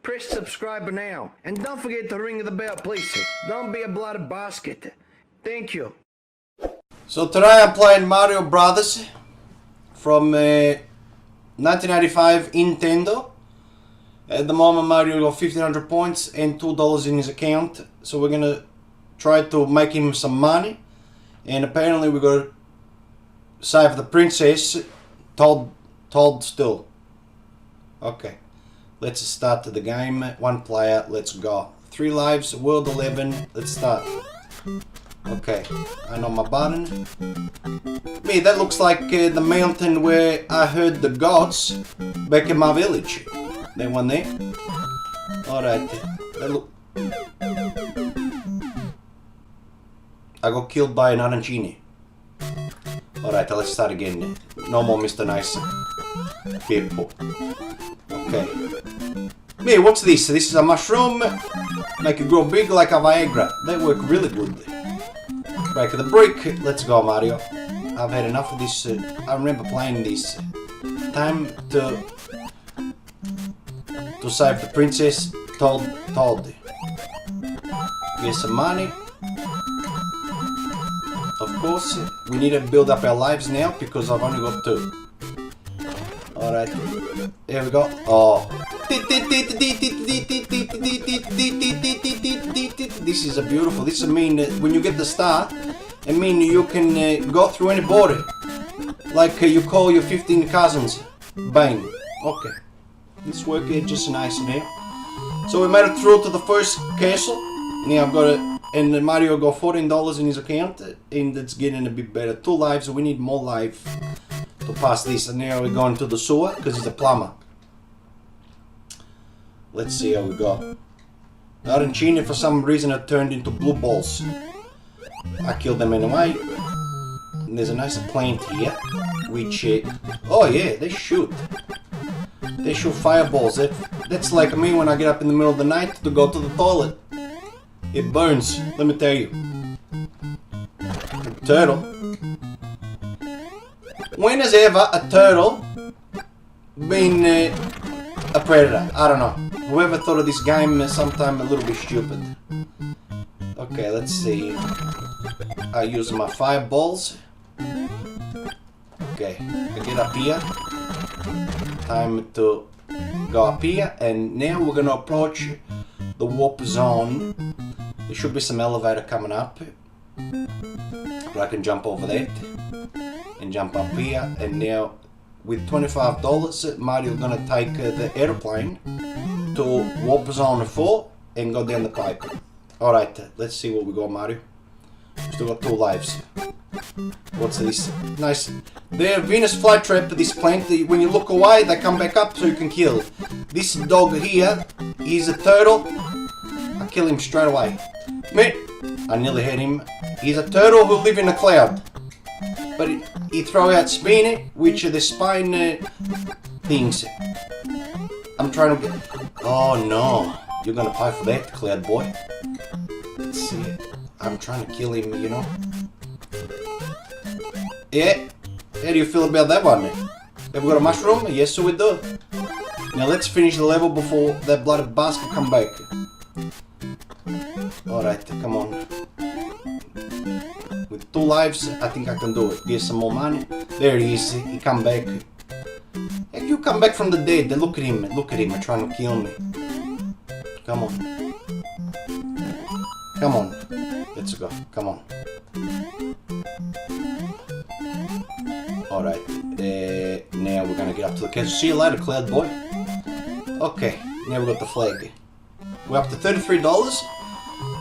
Press subscribe now. And don't forget to ring the bell, please. Don't be a bloody basket. Thank you. So today I'm playing Mario Brothers from 1995 Nintendo. At the moment Mario got 1500 points and $2 in his account. So we're gonna try to make him some money. And apparently we gotta save the princess. Told still. Okay. Let's start the game. One player, let's go. 3 lives, world 11, let's start. Okay, I know my button. Me, that looks like the mountain where I heard the gods back in my village. That one there. Alright, that look. I got killed by an arancini. Alright, let's start again. No more Mr. Nice. Pippo. Okay. Me, what's this? This is a mushroom. Make it grow big like a Viagra. That worked really good. Break the brick. Let's go, Mario. I've had enough of this. I remember playing this. Time to save the princess. Told. Get some money. Of course, we need to build up our lives now because I've only got 2. Alright, here we go. Oh. This is a beautiful. This mean when you get the star, it mean you can go through any border. Like you call your 15 cousins. Bang. Okay. This worked just nice now. So we made it through to the first castle. Now I've got it. And Mario got $14 in his account. And it's getting a bit better. 2 lives. We need more life to pass this. And now we're going to the sewer because he's a plumber. Let's see how we go. Arancini for some reason it turned into blue balls. I killed them anyway. And there's a nice plant here. Which oh yeah, they shoot. They shoot fireballs. That's like me when I get up in the middle of the night to go to the toilet. It burns, let me tell you. A turtle. When has ever a turtle been a predator? I don't know. Whoever thought of this game is sometime a little bit stupid. Okay, let's see. I use my fireballs. Okay, I get up here. Time to go up here, and now we're gonna approach the warp zone. There should be some elevator coming up. But I can jump over that and jump up here. And now with $25, Mario's gonna take the airplane to warp zone 4 and go down the pipe. Alright, let's see what we got, Mario. Still got 2 lives. What's this? Nice. The Venus flytrap, this plant, when you look away, they come back up so you can kill. This dog here, he's a turtle. I kill him straight away. Man, I nearly had him. He's a turtle who lives in a cloud. But he throw out spine, which are the spine things. I'm trying to get... Oh no, you're gonna pay for that, cloud boy. Let's see. I'm trying to kill him, you know. Yeah, how do you feel about that one? Have we got a mushroom? Yes, so we do. Now let's finish the level before that bloody basket come back. Alright, come on. With 2 lives, I think I can do it. Get some more money. There he is. He come back. Hey, you come back from the dead. Look at him. Look at him. Trying to kill me. Come on. Come on. Let's go. Come on. Alright. Now we're gonna get up to the castle. See you later, Cloud Boy. Okay. Now we got the flag. We're up to $33.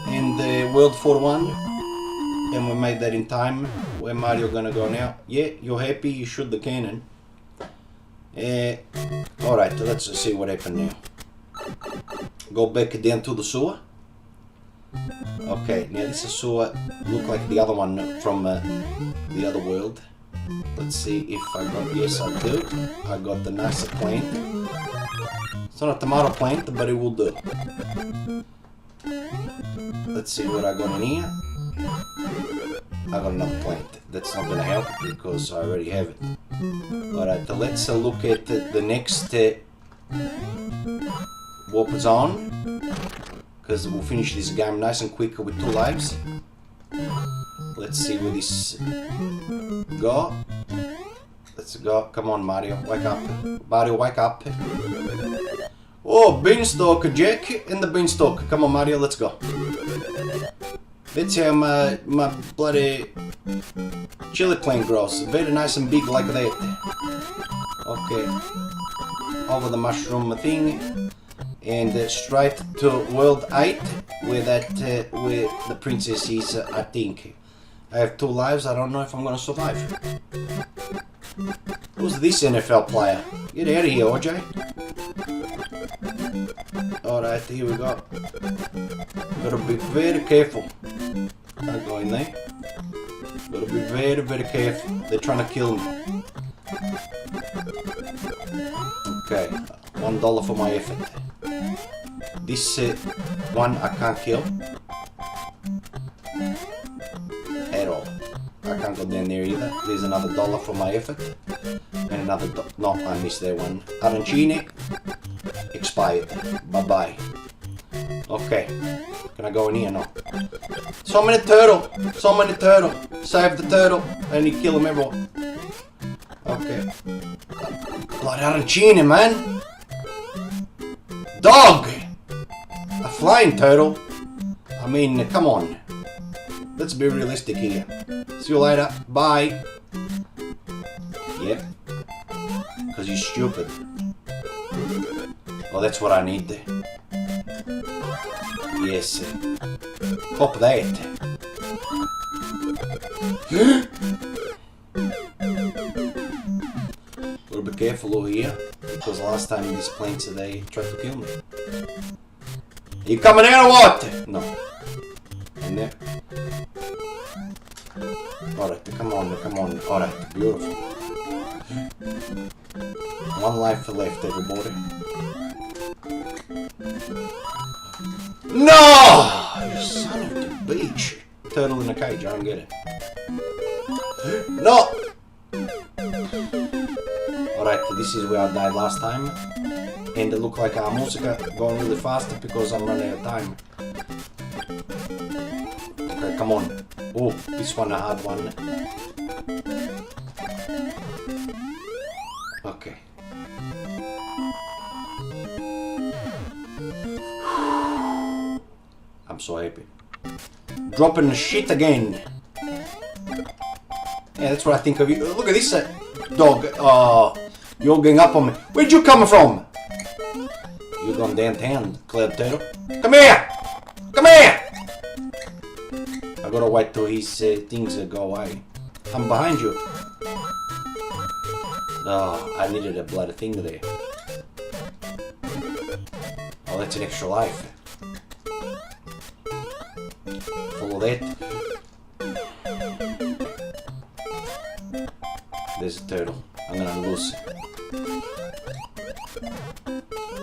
And World 41, and we made that in time. Where Mario gonna go now? Yeah, you're happy, you shoot the cannon. Alright, let's see what happened now. Go back down to the sewer. Okay, now this is sewer, look like the other one from the other world. Let's see if I got, yes I do. I got the nicer plant. It's not a tomato plant, but it will do. Let's see what I got in here. I got another plant. That's not gonna help because I already have it. Alright, let's look at the next warp zone. Because we'll finish this game nice and quick with 2 lives. Let's see where this go. Let's go. Come on, Mario. Wake up. Mario, wake up. Oh, beanstalk, Jack in the beanstalk. Come on, Mario, let's go. Let's see how my bloody chili plant grows. Very nice and big like that. Okay. Over the mushroom thing. And straight to World 8, where where the princess is, I think. I have 2 lives, I don't know if I'm gonna survive. Who's this NFL player? Get out of here, OJ. Alright, here we go. Gotta be very careful. Can't go in there. Gotta be very, very careful. They're trying to kill me. Okay, $1 for my effort. This one I can't kill. At all. I can't go down there either. There's another $1 for my effort. And another no, I missed that one. Arancini. Expired. Bye-bye. Okay. Can I go in here? No. So many turtle. So many turtle. Save the turtle. I need to kill them everyone. Okay. Blood arancini, man. Dog! A flying turtle? I mean, come on. Let's be realistic here. See you later. Bye. Yep. Because you're stupid. Oh, that's what I need. Yes. Pop that. Gotta be careful over here. Because last time these plants, they tried to kill me. Are you coming out or what? No. In there. Alright, come on, come on. Alright, beautiful. 1 life left, everybody. No! You son of a bitch. Turtle in a cage, I don't get it. No! Alright, this is where I died last time. And it looked like our musica going really fast because I'm running out of time. Okay, come on. Oh, this one a hard one. Okay. I'm so happy. Dropping the shit again. Yeah, that's what I think of you. Look at this dog. Oh, you're getting up on me. Where'd you come from? You're going downtown, Cloud Turtle. Come here! Come here! I gotta wait till his things go away. I'm behind you. Oh, I needed a bloody thing there. Oh, that's an extra life. Follow that. There's a turtle. I'm gonna lose.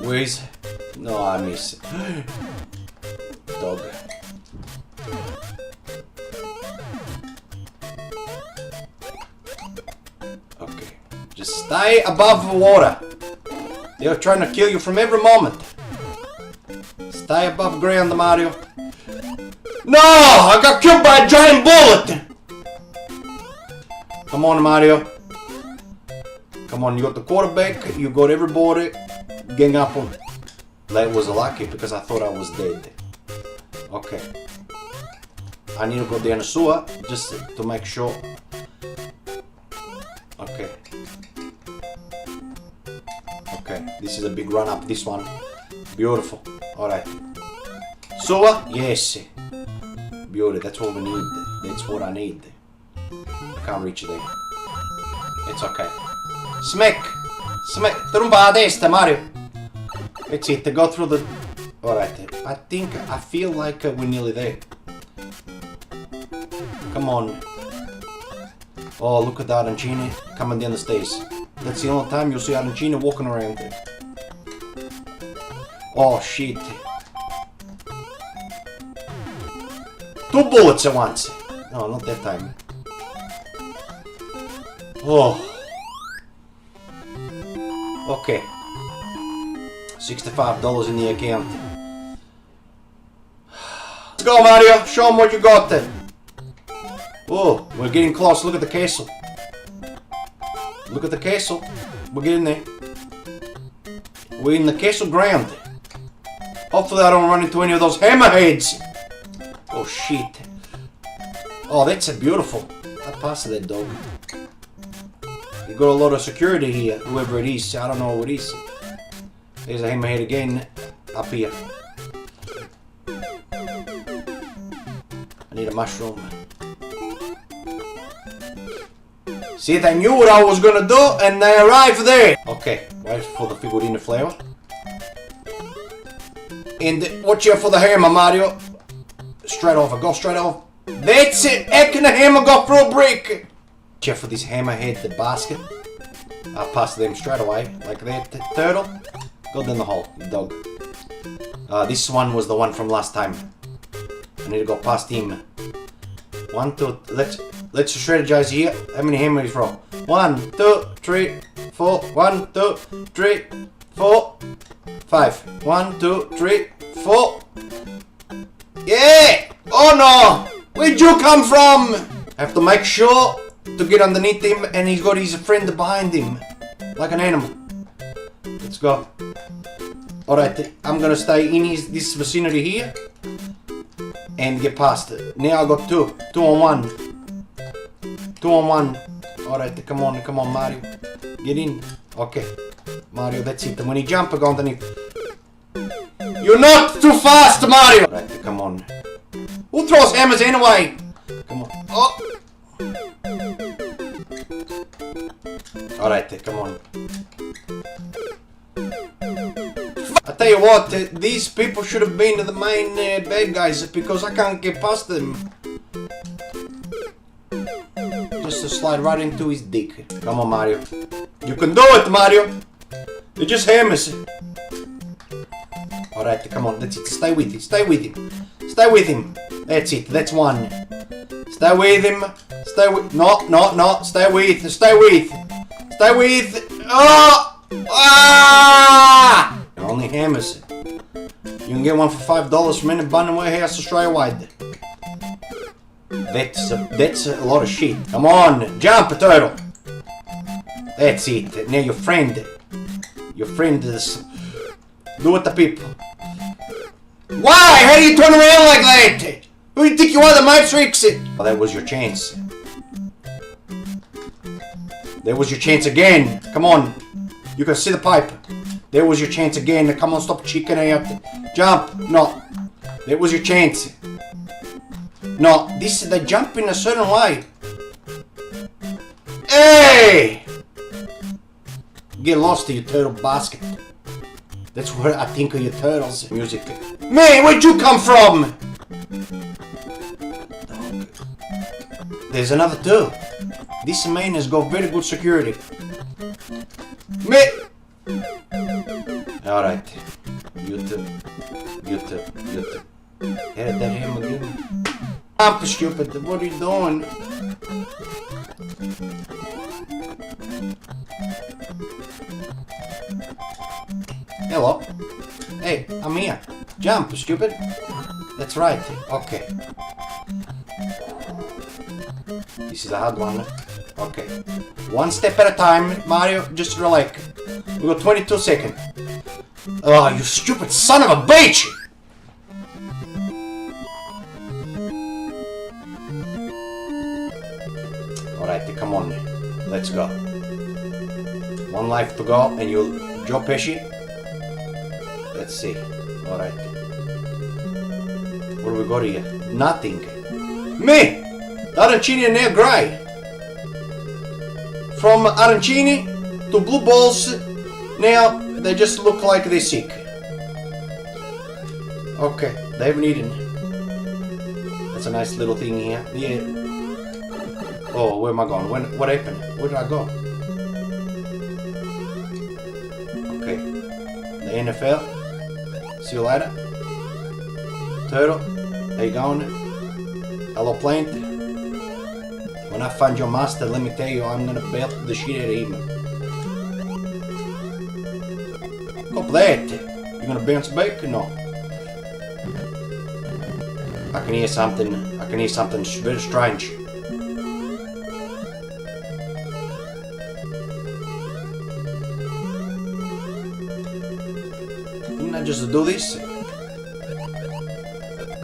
Where is? No, I miss it. Dog. Okay. Just stay above the water. They're trying to kill you from every moment. Stay above ground, Mario. No! I got killed by a giant bullet! Come on, Mario. Come on, you got the quarterback, you got everybody. Gang up on. That was lucky because I thought I was dead. Okay. I need to go down the sewer just to make sure. Okay. Okay, this is a big run up, this one. Beautiful. Alright. Sewer? Yes. Beauty, that's what we need. That's what I need. I can't reach there. It's okay. Smack! Smack! Tromba a destra, Mario! That's it, go through the... Alright, I feel like we're nearly there. Come on. Oh, look at the arancini coming down the stairs. That's the only time you'll see arancini walking around there. Oh, shit. 2 bullets at once. No, not that time. Oh. Okay. $65 in the account. Let's go, Mario. Show them what you got there. Oh, we're getting close. Look at the castle. Look at the castle. We're getting there. We're in the castle ground. Hopefully I don't run into any of those hammerheads. Oh, shit. Oh, that's a beautiful. I passed that dog. You got a lot of security here, whoever it is. I don't know who it is. There's a hammerhead again up here. I need a mushroom. See, they knew what I was gonna do and they arrived there. Okay, wait for the figurine flower. And watch out for the hammer, Mario. Straight over, go straight over. That's it! How can the hammer go through a brick? Watch out for this hammerhead, the basket. I'll pass them straight away, like that. Turtle, go down the hole, you dog. This one was the one from last time. I need to go past him. 1, 2, let's strategize here. How many hammers is from? 1, 2, 3, 4. 1, 2, 3, 4, 5. 1, 2, 3, 4. Yeah! Oh no! Where'd you come from? I have to make sure to get underneath him, and he's got his friend behind him, like an animal. Let's go. Alright, I'm gonna stay in this vicinity here and get past it. Now I got 2 on 1. 2 on 1. Alright, come on, Mario. Get in. Okay. Mario, that's it. And when he jumps, I go underneath. You're not too fast, Mario! Alright, come on. Who throws hammers anyway? Come on. Oh! Alright, come on. I tell you what, these people should have been the main bad guys because I can't get past them. Just to slide right into his dick. Come on, Mario. You can do it, Mario. They're just hammers. Alright, come on. That's it. Stay with him. Stay with him. Stay with him. That's it. That's 1. Stay with him. Stay with. No. Stay with. Stay with. Stay with. Oh! Ah! Only hammers. You can get one for $5 from any abandoned warehouse Australia wide. That's a lot of shit. Come on, jump, turtle. That's it. Now your friend is. Do it, the people. Why? How do you turn around like that? Who do you think you are, the Matrix? Oh, that was your chance. There was your chance again. Come on. You can see the pipe. There was your chance again. Come on, stop cheeking out. Jump. No. There was your chance. No. They jump in a certain way. Hey! Get lost to your turtle basket. That's where I think of your turtles. Music. Man, where'd you come from? There's another 2. This man has got very good security. Me. Alright. You two. Had that him again. I'm stupid. What are you doing? Hello. Hey, I'm here. Jump, stupid. That's right. Okay. This is a hard one. Okay. 1 step at a time, Mario. Just relax. We got 22 seconds. Oh, you stupid son of a bitch! Alright, come on. Let's go. 1 life to go, and you'll Joe Pesci. Let's see. Alright. What do we got here? Nothing. Me! Arancini and Neo Gray. From arancini to blue balls, now they just look like they're sick. Okay, they haven't eaten. That's a nice little thing here. Yeah. Oh, where am I going? What happened? Where did I go? Okay. The NFL. See you later. Turtle, how you going? Hello, plant. When I find your master, let me tell you, I'm gonna belt the shit out of him. Cop that. You gonna bounce back? No. I can hear something. I can hear something very strange. Didn't I just do this?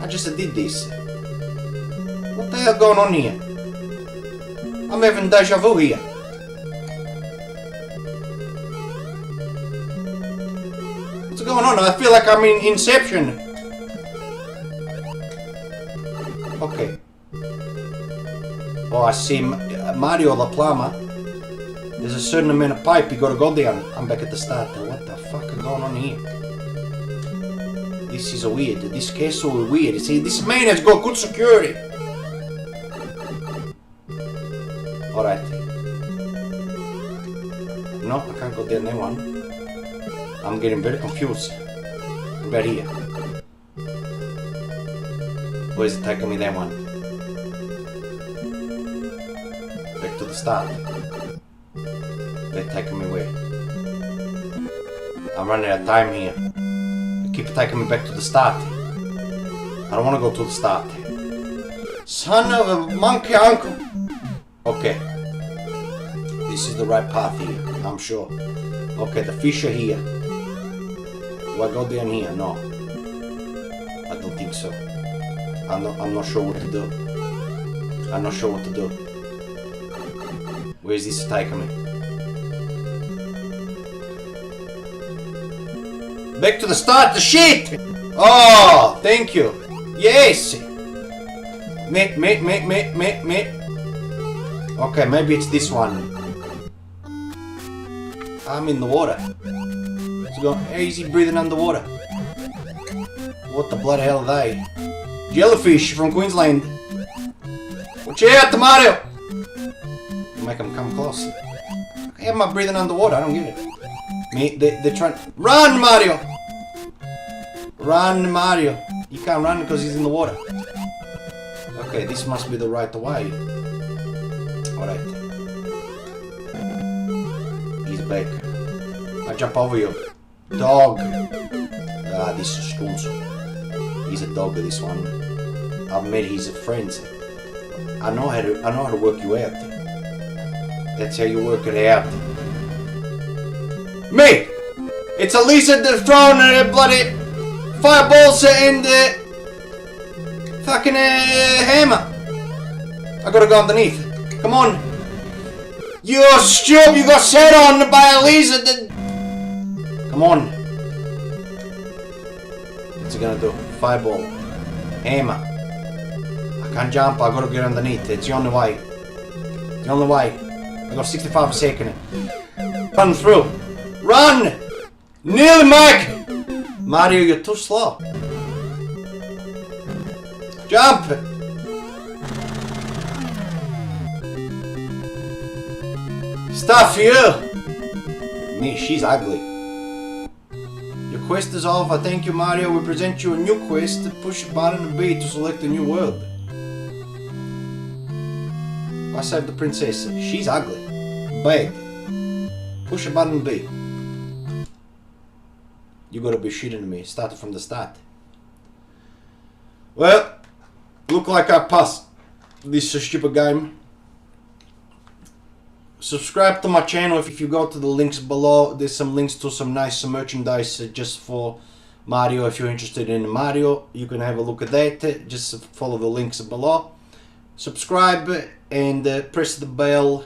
I just did this. What the hell going on here? I'm having deja vu here. What's going on? I feel like I'm in Inception. Okay. Oh, I see Mario the plumber. There's a certain amount of pipe you gotta go down. I'm back at the start. What the fuck is going on here? This is weird. This castle is weird. See, this man has got good security. Alright. No, I can't go down that one. I'm getting very confused. Right here. Where is it taking me, that one? Back to the start. They're taking me where? I'm running out of time here. They keep taking me back to the start. I don't want to go to the start. Son of a monkey uncle. Okay. This is the right path here, I'm sure. Okay, the fish are here. Do I go down here? No. I don't think so. I'm not sure what to do. I'm not sure what to do. Where is this taking me? Back to the start, the shit! Oh, thank you. Yes! Mate. Okay, maybe it's this one. I'm in the water. Let's go easy breathing underwater. What the bloody hell are they? Jellyfish from Queensland. Watch out, Mario! Make them come close. How am I breathing underwater? I don't get it. They're trying. Run, Mario! Run, Mario! You can't run because he's in the water. Okay, this must be the right way. Alright. He's back. I jump over you. Dog! Ah, this is Stunzo. He's a dog, this one. I've met his friends. I know how to work you out. That's how you work it out. Me! It's a lizard that's throwing bloody fireballs and fucking hammer. I gotta go underneath. Come on. You're stupid, you got set on by a lizard. Come on. What's he gonna do? Fireball. Hammer. I can't jump, I gotta get underneath. It's the only way. The only way. I got 65 seconds. Run through. Run! Nearly, Mike! Mario, you're too slow. Jump! Stuff you! Me, she's ugly. Your quest is over. Thank you, Mario. We present you a new quest. Push button B to select a new world. I saved the princess. She's ugly. Bad. Push a button B. You gotta be shitting me. Started from the start. Well, look like I passed this stupid game. Subscribe to my channel if you go to the links below. There's some links to some nice merchandise just for Mario. If you're interested in Mario, you can have a look at that. Just follow the links below. Subscribe and press the bell